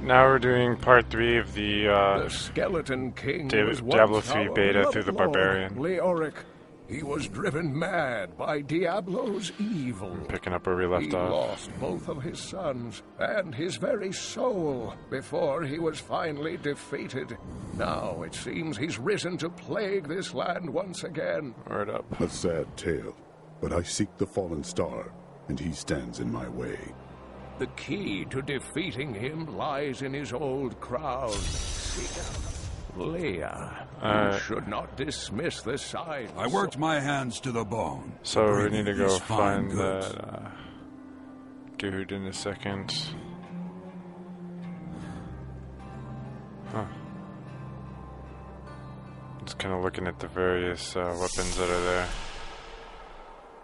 now we're doing part 3 of the Skeleton King was Diablo once 3 our beta through the Lord, Barbarian. Leoric. He was driven mad by Diablo's evil. Picking up where we left He off. lost both of his sons and his very soul before he was finally defeated. Now it seems he's risen to plague this land once again. Word up. A sad tale, but I seek the fallen star, and he stands in my way. The key to defeating him lies in his old crowd. Leia, you should not dismiss the signs. I worked my hands to the bone. So we need to go find goods. that dude in a second. Huh. Just kind of looking at the various weapons that are there.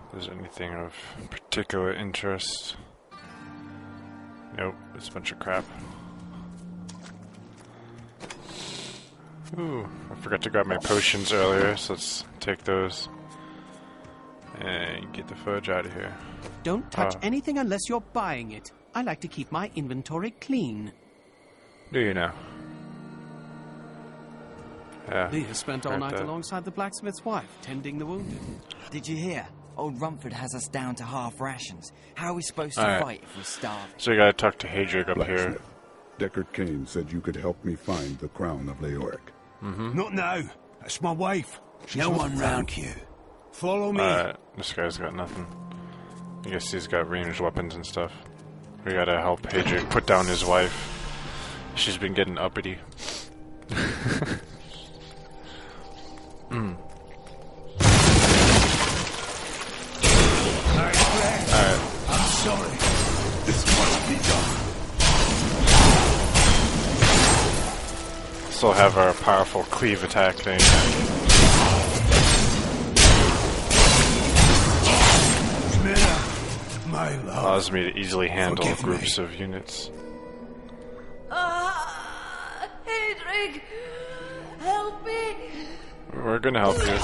If there's anything of particular interest. Nope, it's a bunch of crap. Ooh, I forgot to grab my potions earlier, so let's take those and get the fudge out of here. Don't touch anything unless you're buying it. I like to keep my inventory clean. Do you now? Yeah. Leah spent all heard night that. alongside the blacksmith's wife, tending the wounded. Did you hear? Old Rumford has us down to half rations. How are we supposed to Alright. fight if we starve? So you gotta talk to Hadrig up here. Blacksmith, Deckard Cain said you could help me find the crown of Leoric. Not now. That's my wife. No one round here. Follow me. Alright, this guy's got nothing. I guess he's got ranged weapons and stuff. We gotta help Hadrig put down his wife. She's been getting uppity. Alright. I'm sorry. This must be done. Still have our powerful cleave attack thing. Mira, my love. Allows me to easily handle Forgive me. groups of units. Hadrig, help me. We're gonna help you.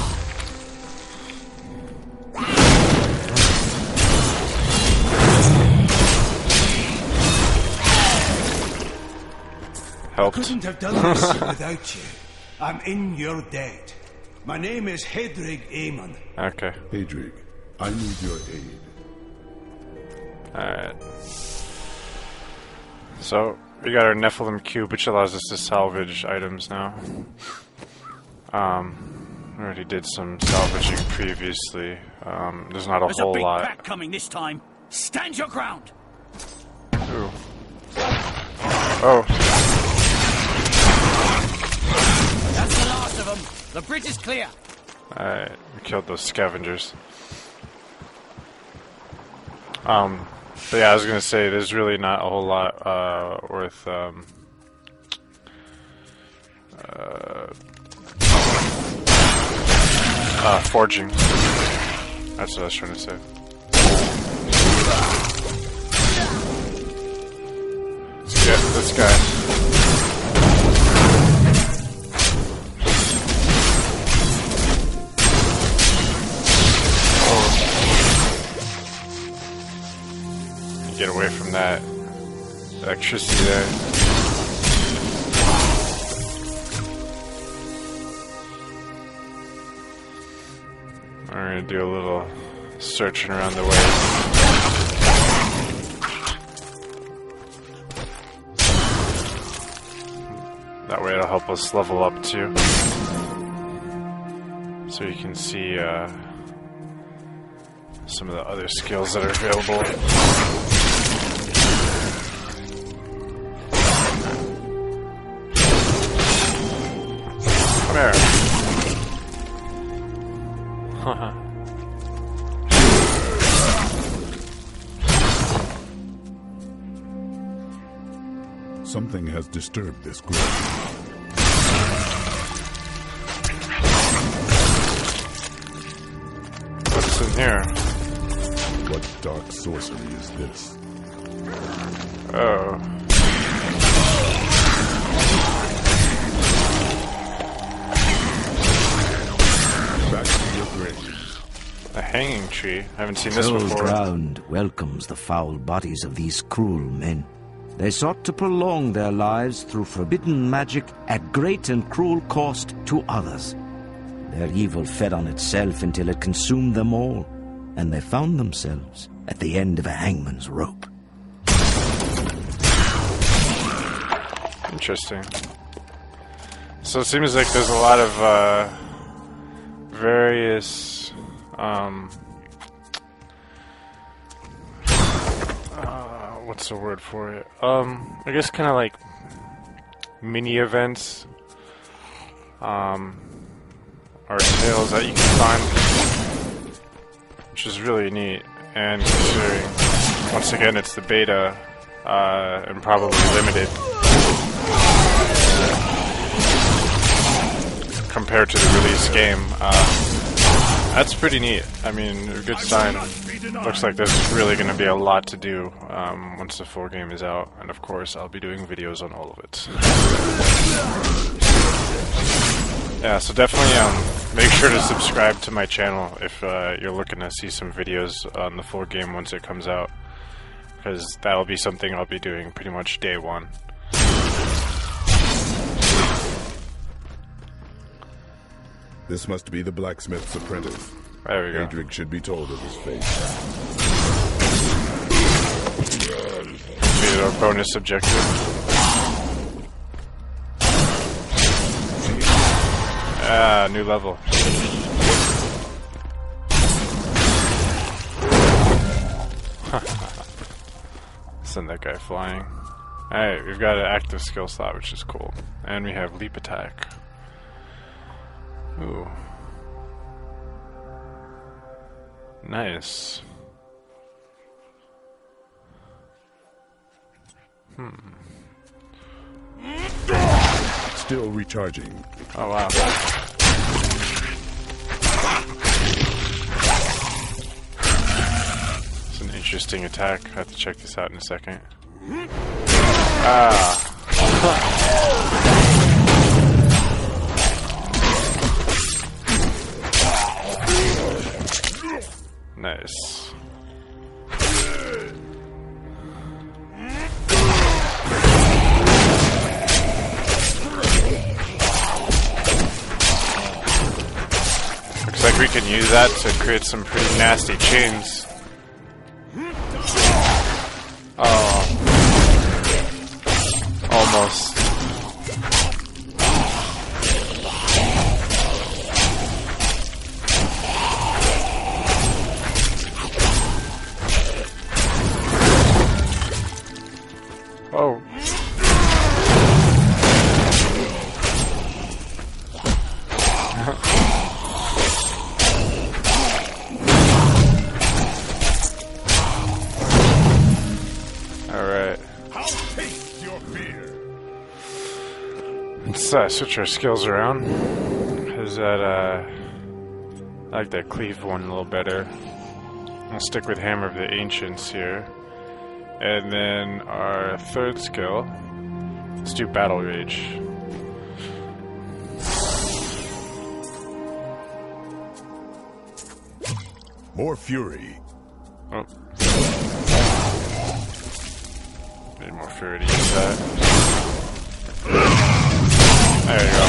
Helped. Couldn't have done this without you. I'm in your debt. My name is Hadrig Aemon. Okay. Hadrig, I need your aid. Alright. So, we got our Nephilim cube, which allows us to salvage items now. We already did some salvaging previously. There's not a There's a whole big lot. pack coming this time. Stand your ground. Ooh. Oh. That's the last of them. The bridge is clear. Alright, we killed those scavengers. But yeah, I was gonna say, there's really not a whole lot, worth, forging. That's what I was trying to say. Let's get this guy. Get away from that electricity there. We're gonna do a little searching around the way. That way it'll help us level up too. So you can see some of the other skills that are available. Come here. Something has disturbed this group. What's in here? What dark sorcery is this? Oh. Back to your graves. A hanging tree. I haven't seen this Cold before. ground welcomes the foul bodies of these cruel men. They sought to prolong their lives through forbidden magic at great and cruel cost to others. Their evil fed on itself until it consumed them all, and they found themselves at the end of a hangman's rope. Interesting. So it seems like there's a lot of various what's the word for it? I guess kind of like mini events or tales that you can find, which is really neat. And considering, once again, it's the beta and probably limited compared to the release game, that's pretty neat. I mean, a good sign. Looks like there's really going to be a lot to do once the full game is out, and of course I'll be doing videos on all of it. Yeah, so definitely make sure to subscribe to my channel if you're looking to see some videos on the full game once it comes out, because that'll be something I'll be doing pretty much day one. This must be the blacksmith's apprentice. There we go. Adric should be told of his fate. Completed our bonus objective. Ah, new level. Send that guy flying. Alright, we've got an active skill slot, which is cool. And we have leap attack. Ooh. Nice. Still recharging. Oh wow. It's an interesting attack. I have to check this out in a second. Ah. Nice. Looks like we can use that to create some pretty nasty chains. Oh. Almost. Oh. Alright. Let's switch our skills around. Is that I like that cleave one a little better. I'll stick with Hammer of the Ancients here. And then our third skill, let's do Battle Rage. More fury. Oh. Need more fury to use that. There you go.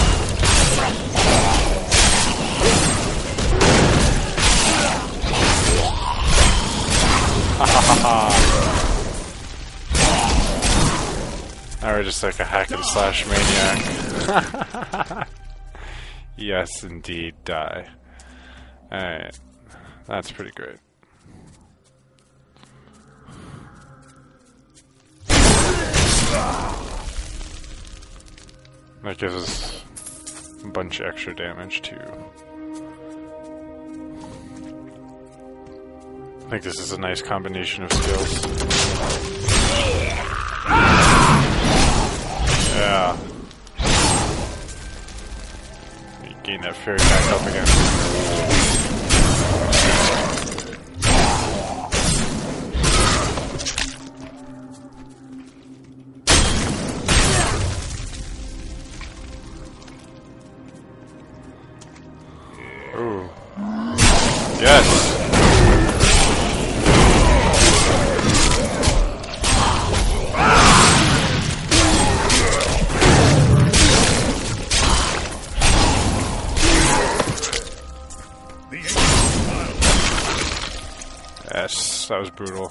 Ha ha ha ha. Now we're just like a hack and slash maniac. Yes, indeed, die. Alright. That's pretty great. That gives us a bunch of extra damage too. I think this is a nice combination of skills. Yeah. You gain that fairy back up again. Ooh. Yes. that was brutal.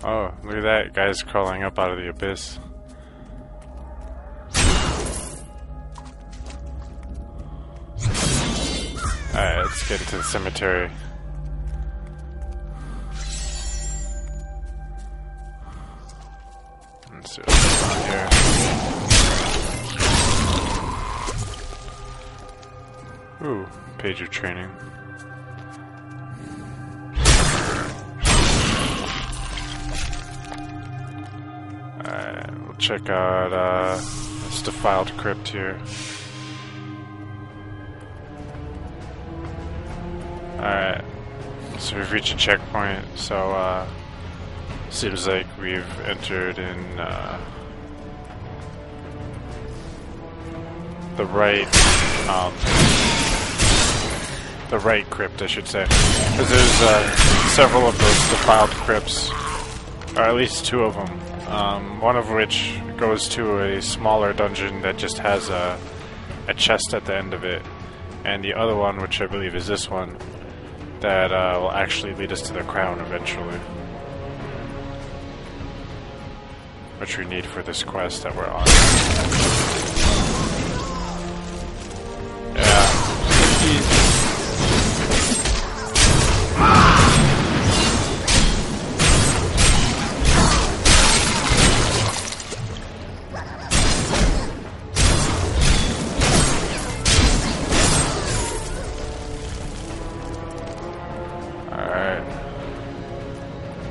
Oh, look at that. Guy's crawling up out of the abyss. Alright, let's get into the cemetery. Let's see what's going on here. Ooh, pager training. Alright, we'll check out this defiled crypt here. Alright, so we've reached a checkpoint, so seems like we've entered in the right crypt, I should say. Because there's several of those defiled crypts, or at least two of them. One of which goes to a smaller dungeon that just has a chest at the end of it. And the other one, which I believe is this one, that will actually lead us to the crown eventually. Which we need for this quest that we're on. Yeah.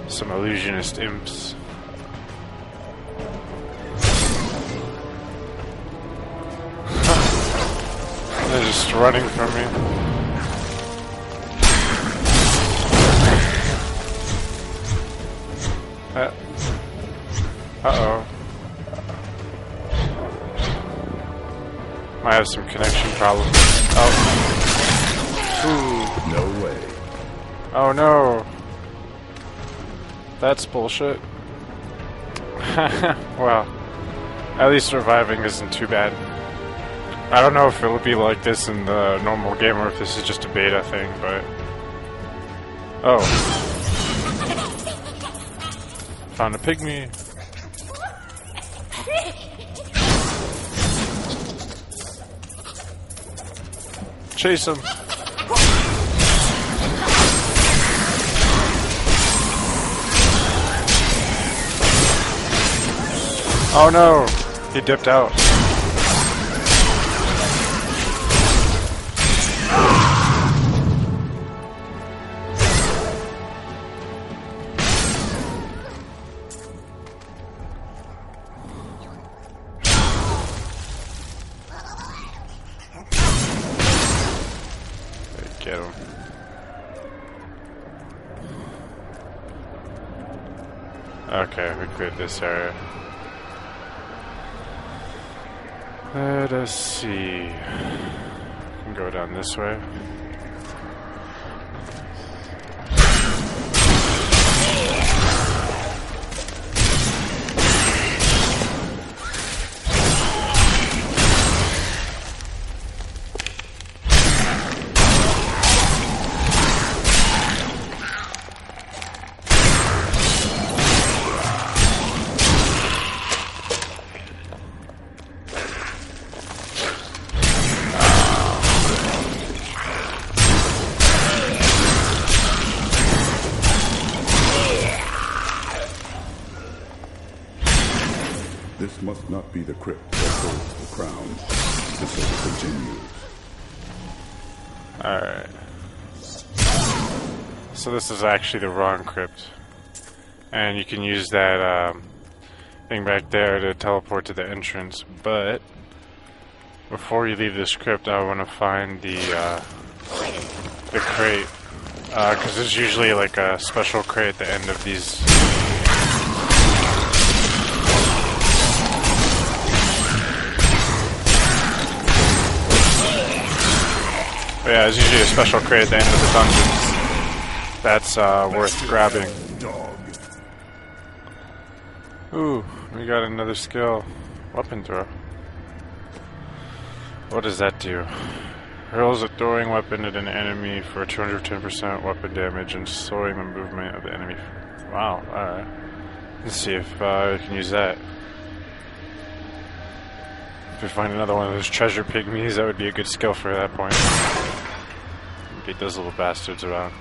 Some illusionist imps. They're just running from me. Uh-oh. Might have some connection problems. Oh. Ooh. No way. Oh no. That's bullshit. Well, at least surviving isn't too bad. I don't know if it'll be like this in the normal game or if this is just a beta thing, but... Oh. Found a pygmy. Chase him. Oh no! He dipped out. Get him. Okay, we cleared this area. Let us see. We can go down this way. This must not be the crypt that holds the crown. The circle continues. Alright. So this is actually the wrong crypt. And you can use that thing back there to teleport to the entrance. But before you leave this crypt, I want to find the crate. Because there's usually like a special crate at the end of these. But yeah, there's usually a special crate at the end of the dungeons that's worth grabbing. Ooh, we got another skill. Weapon throw. What does that do? Hurls a throwing weapon at an enemy for 210% weapon damage and slowing the movement of the enemy. Wow, alright. Let's see if I can use that. If we find another one of those treasure pygmies, that would be a good skill for that point. Beat those little bastards around.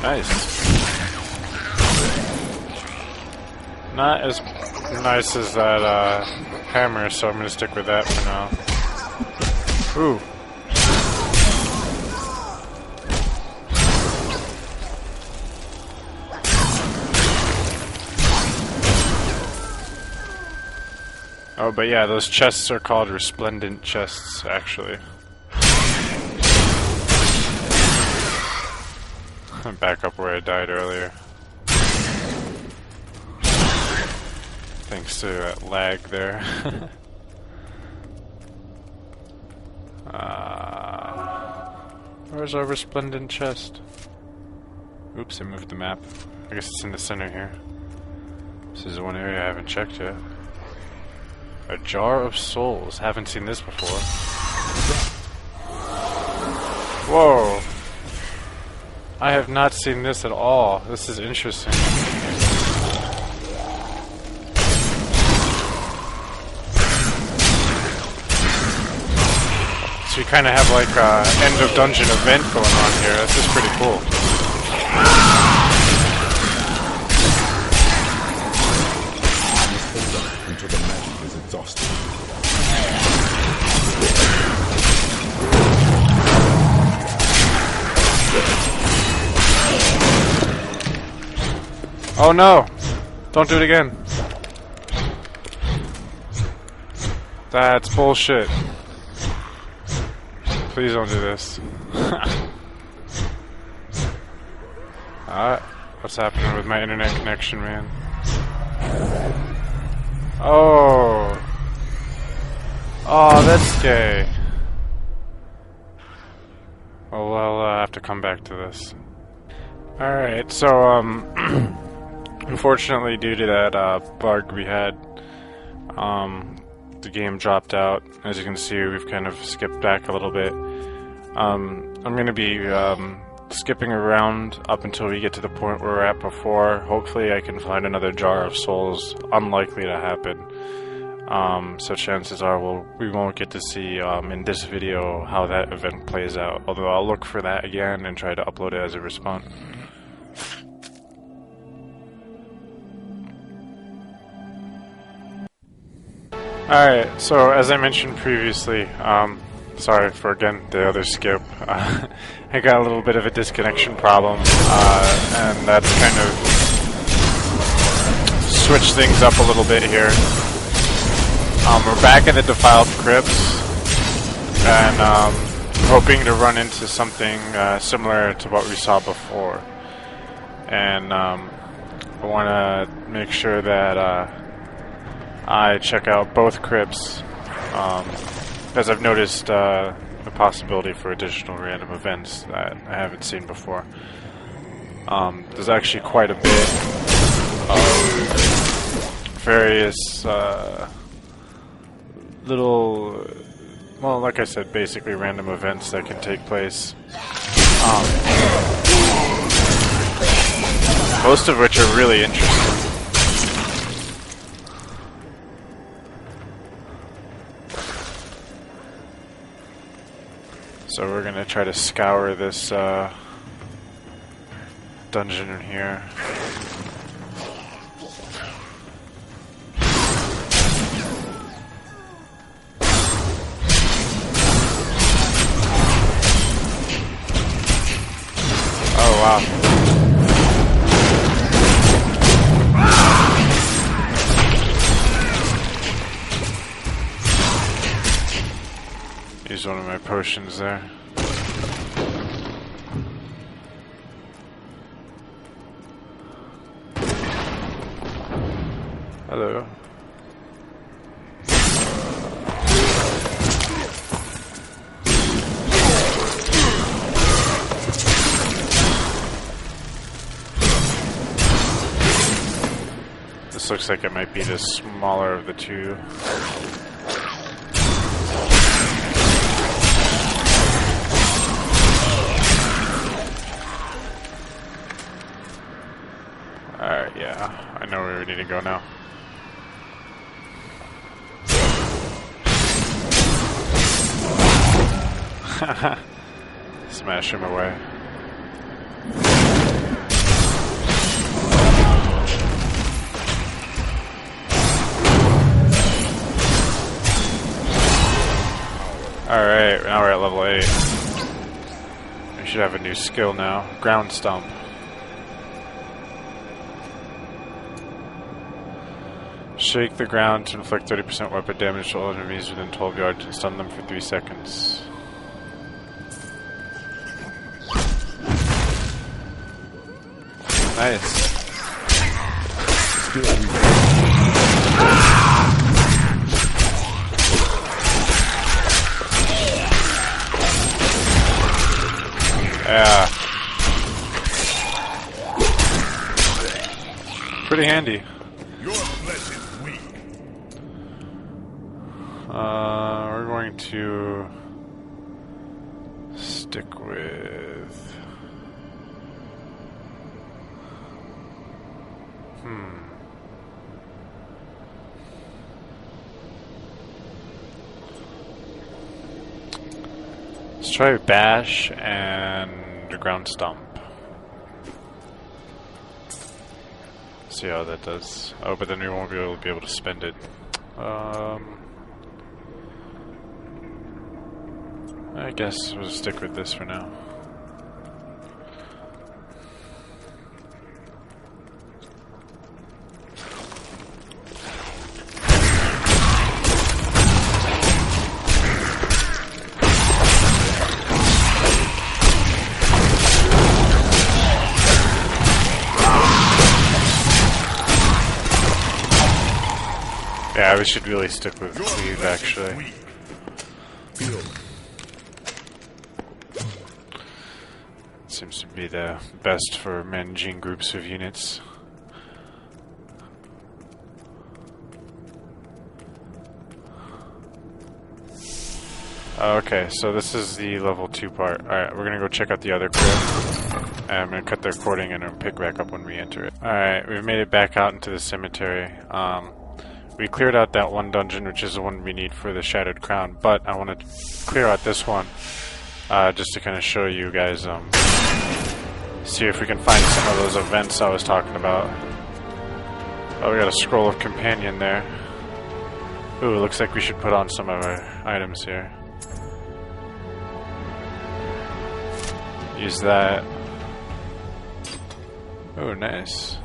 Nice. Not as nice as that hammer, so I'm gonna stick with that for now. Ooh. Oh, but yeah, those chests are called resplendent chests, actually. Back up where I died earlier. Thanks to that lag there. Where's our resplendent chest? Oops, I moved the map. I guess it's in the center here. This is one area I haven't checked yet. A jar of souls. Haven't seen this before. Whoa! I have not seen this at all. This is interesting. So you kind of have like a end of dungeon event going on here. This is pretty cool. Until the magic is exhausted. Oh no! Don't do it again. That's bullshit. Please don't do this. Alright, what's happening with my internet connection, man? Oh! Oh, that's gay. Oh, well, I have to come back to this. Alright, so, unfortunately, due to that bug we had, the game dropped out. As you can see, we've kind of skipped back a little bit. I'm going to be skipping around up until we get to the point where we're at before. Hopefully I can find another jar of souls. Unlikely to happen. So chances are we won't get to see in this video how that event plays out. Although I'll look for that again and try to upload it as a response. Alright, so as I mentioned previously, sorry for again the other skip, I got a little bit of a disconnection problem, and that's kind of switched things up a little bit here. We're back at the Defiled Crypts, and hoping to run into something similar to what we saw before. And I want to make sure that I check out both crypts, as I've noticed the possibility for additional random events that I haven't seen before. There's actually quite a bit of various little, well, like I said, basically random events that can take place. Most of which are really interesting. So we're gonna try to scour this dungeon in here. Oh wow. Use one of my potions there. Hello. This looks like it might be the smaller of the two. Alright, yeah. I know where we need to go now. Smash him away. Alright, now we're at level 8. We should have a new skill now. Ground Stomp. Shake the ground to inflict 30% weapon damage to all enemies within 12 yards and stun them for 3 seconds. Nice. Yeah. Pretty handy. Your flesh is weak. We're going to stick with... Let's try Bash and the Ground Stomp. See how that does. Oh, but then we won't be able to spend it. I guess we'll stick with this for now. Yeah, we should really stick with Cleave, actually. Seems to be the best for managing groups of units. Okay, so this is the level 2 part. Alright, we're gonna go check out the other crypt. And I'm gonna cut the recording and it'll pick back up when we enter it. Alright, we've made it back out into the cemetery. We cleared out that one dungeon, which is the one we need for the Shattered Crown, but I want to clear out this one, just to kind of show you guys, see if we can find some of those events I was talking about. Oh, we got a Scroll of Companion there. Ooh, it looks like we should put on some of our items here. Use that. Oh, nice.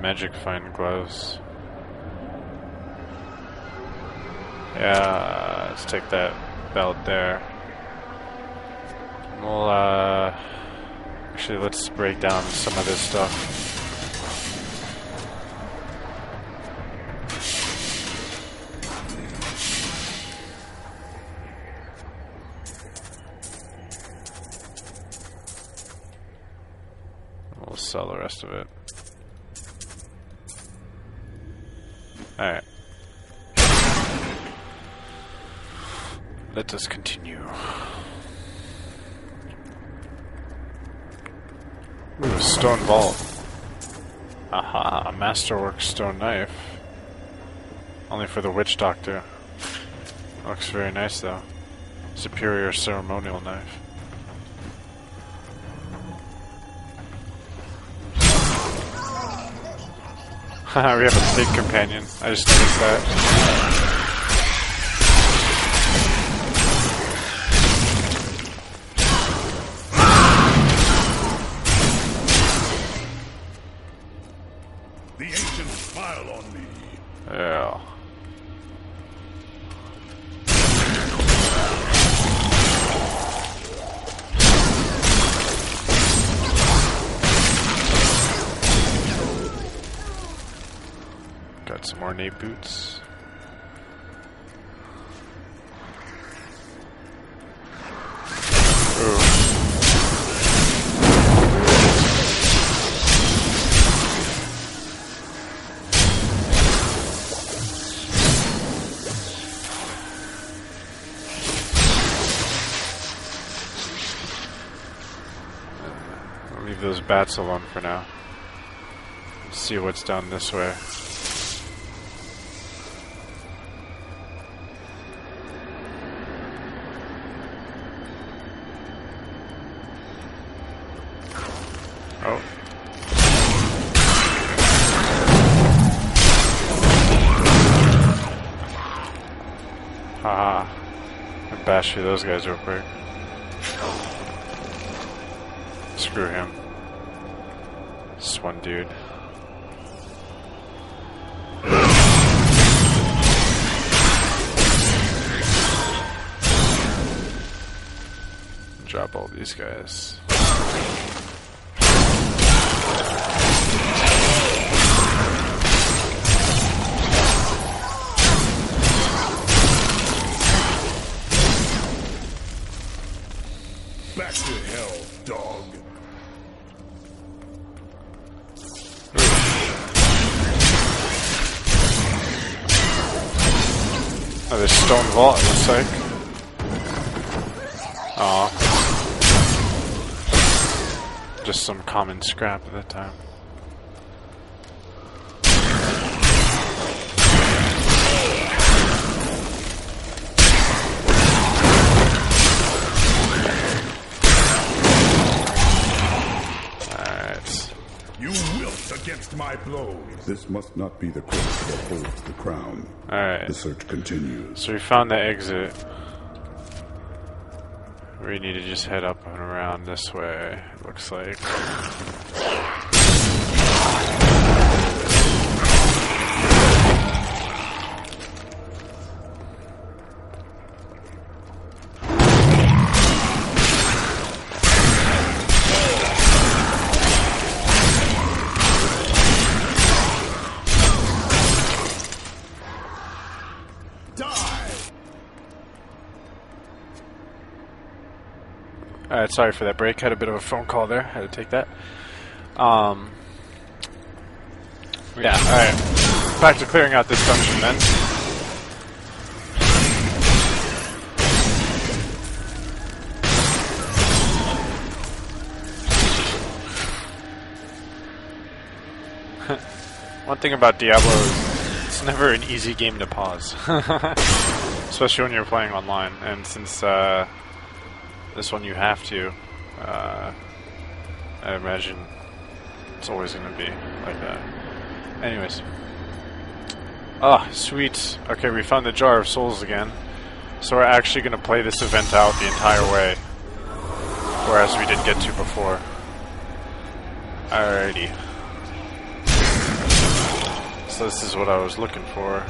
Magic Fine Gloves. Yeah, let's take that belt there. We'll, actually, let's break down some of this stuff. We'll sell the rest of it. Alright. Let us continue. Ooh, a stone vault. Aha, a masterwork stone knife. Only for the witch doctor. Looks very nice though. Superior ceremonial knife. Haha, we have a big companion. I just noticed that. The ancients smile on me. Yeah. some ornate boots. Ooh. I'll leave those bats alone for now. Let's see what's down this way. Oh. Haha. I'll bash through those guys real quick. Screw him. This one dude. Drop all these guys. Back to hell, dog. Oh, there's stone vault, it looks like. Aw. Just some common scrap at the time. You wilt against my blows. This must not be the crypt that holds the crown. Alright. The search continues. So we found the exit. We need to just head up and around this way, it looks like. Alright, sorry for that break. Had a bit of a phone call there. Had to take that. Yeah, alright. Back to clearing out this dungeon then. One thing about Diablo is it's never an easy game to pause. Especially when you're playing online. And since this one you have to, I imagine it's always going to be like that. Anyways. Ah, sweet. Okay, we found the Jar of Souls again. So we're actually going to play this event out the entire way. Whereas we didn't get to before. Alrighty. So this is what I was looking for.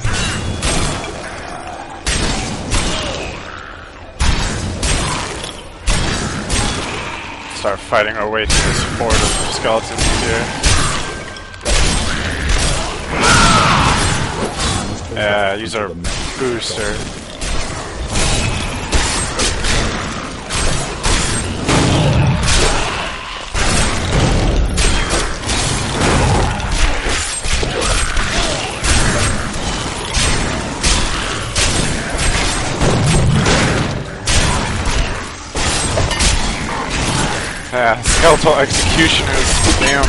Start fighting our way through this horde of skeletons here. Yeah, use our booster. Yeah, skeletal executioners, damn.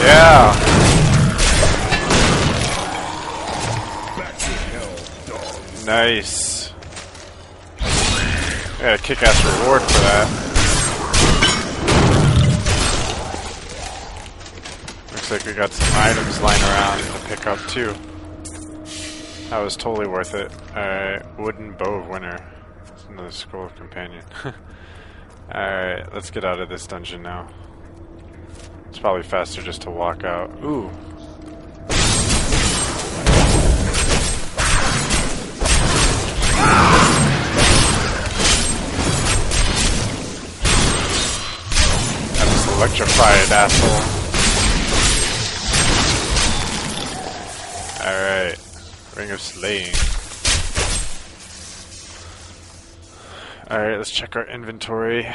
Yeah. Nice. Yeah, a kick-ass reward for that. Looks like we got some items lying around to pick up too. That was totally worth it. Alright, Wooden Bow of Winter. That's another Scroll of Companion. Alright, let's get out of this dungeon now. It's probably faster just to walk out. Ooh. electrified, asshole. Alright. Ring of Slaying. Alright, let's check our inventory.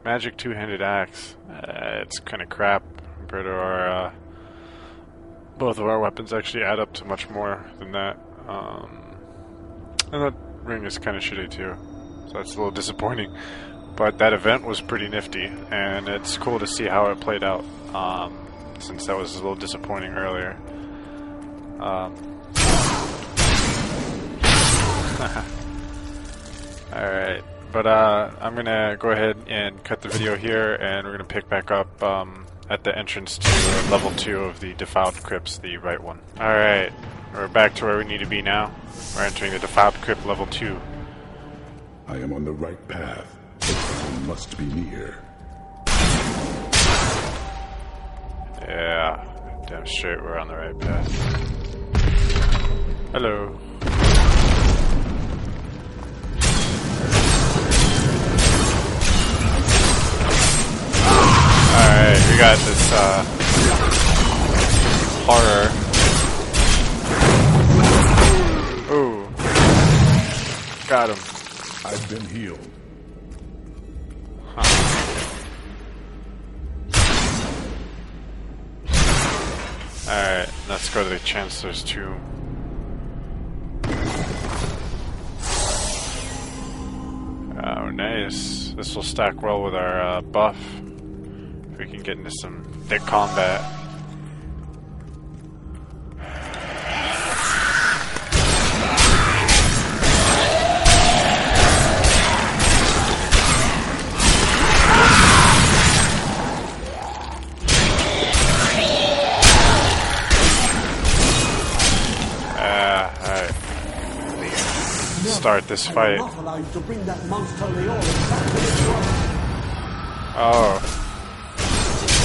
Magic two-handed axe. It's kind of crap compared to our... both of our weapons actually add up to much more than that. And that ring is kind of shitty too. So that's a little disappointing. But that event was pretty nifty, and it's cool to see how it played out, since that was a little disappointing earlier. Alright, but I'm gonna go ahead and cut the video here, and we're gonna pick back up at the entrance to level 2 of the Defiled Crypts, the right one. Alright, we're back to where we need to be now. We're entering the Defiled Crypt level 2. I am on the right path. I must be near. Yeah, damn straight we're on the right path. Hello. Alright, we got this horror. Ooh. Got him. I've been healed. Alright, let's go to the Chancellor's tomb. Oh, nice. This will stack well with our buff. If we can get into some thick combat. Start this fight. Oh.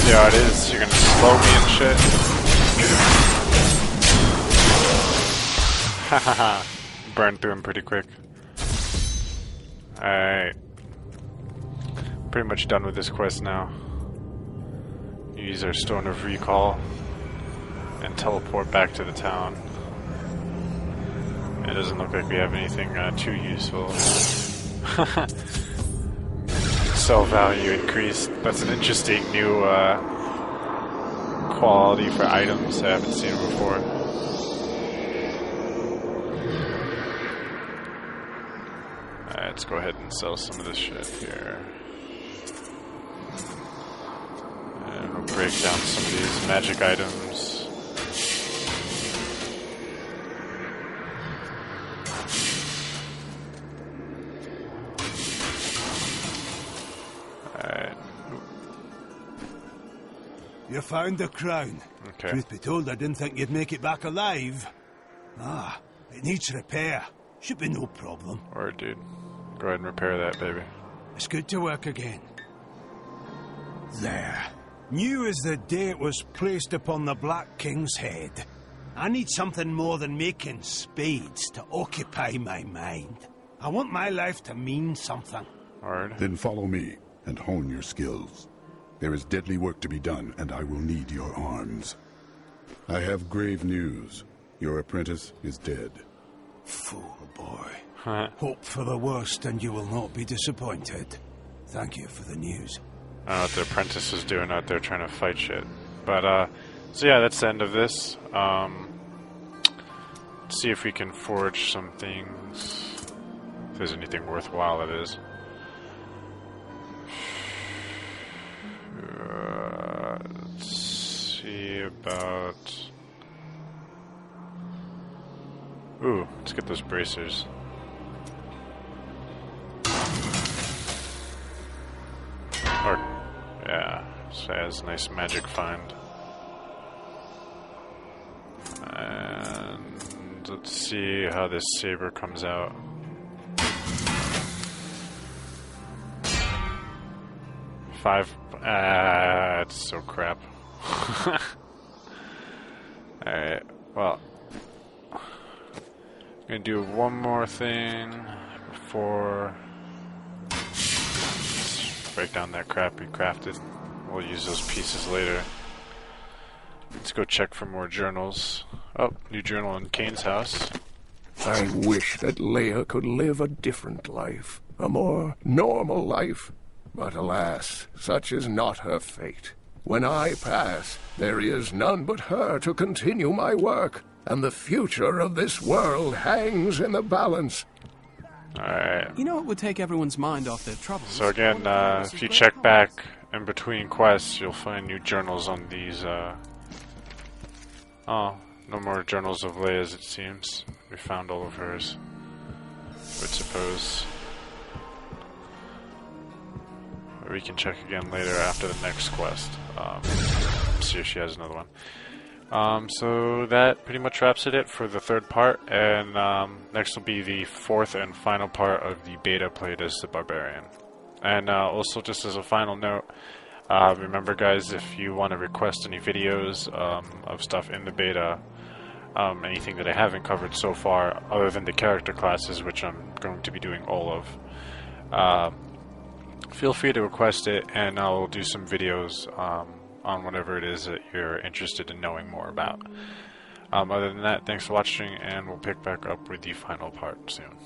Yeah, it is. You're gonna slow me and shit. Hahaha. Burned through him pretty quick. Alright. Pretty much done with this quest now. Use our Stone of Recall and teleport back to the town. It doesn't look like we have anything too useful. Sell value increased. That's an interesting new quality for items I haven't seen before. Alright, let's go ahead and sell some of this shit here. And we'll break down some of these magic items. You found the crown. Okay. Truth be told, I didn't think you'd make it back alive. Ah, it needs repair. Should be no problem. Alright, dude. Go ahead and repair that, baby. It's good to work again. There. New as the day it was placed upon the Black King's head. I need something more than making spades to occupy my mind. I want my life to mean something. Alright. Then follow me and hone your skills. There is deadly work to be done, and I will need your arms. I have grave news. Your apprentice is dead. Fool boy. Hope for the worst, and you will not be disappointed. Thank you for the news. I don't know what the apprentice is doing out there trying to fight shit. But, so yeah, that's the end of this. Let's see if we can forge some things. If there's anything worthwhile, it is. Let's see about... Ooh, let's get those bracers. Or, yeah, so it has a nice magic find. And let's see how this saber comes out. It's so crap. Alright, well, I'm gonna do one more thing before break down that crap we crafted. We'll use those pieces later. Let's go check for more journals. Oh, new journal in CAIN'S house. I wish that Leia could live a different life, a more normal life. But alas, such is not her fate. When I pass, there is none but her to continue my work, and the future of this world hangs in the balance. Alright. You know what would take everyone's mind off their troubles? So again, if you check back in between quests, you'll find new journals on these, Oh, no more journals of Leia's, it seems. We found all of hers. Would suppose. We can check again later after the next quest. See if she has another one. So that pretty much wraps it for the third part, and next will be the fourth and final part of the beta played as the Barbarian. And also, just as a final note, remember guys, if you want to request any videos of stuff in the beta, anything that I haven't covered so far, other than the character classes, which I'm going to be doing all of, feel free to request it, and I'll do some videos on whatever it is that you're interested in knowing more about. Other than that, thanks for watching, and we'll pick back up with the final part soon.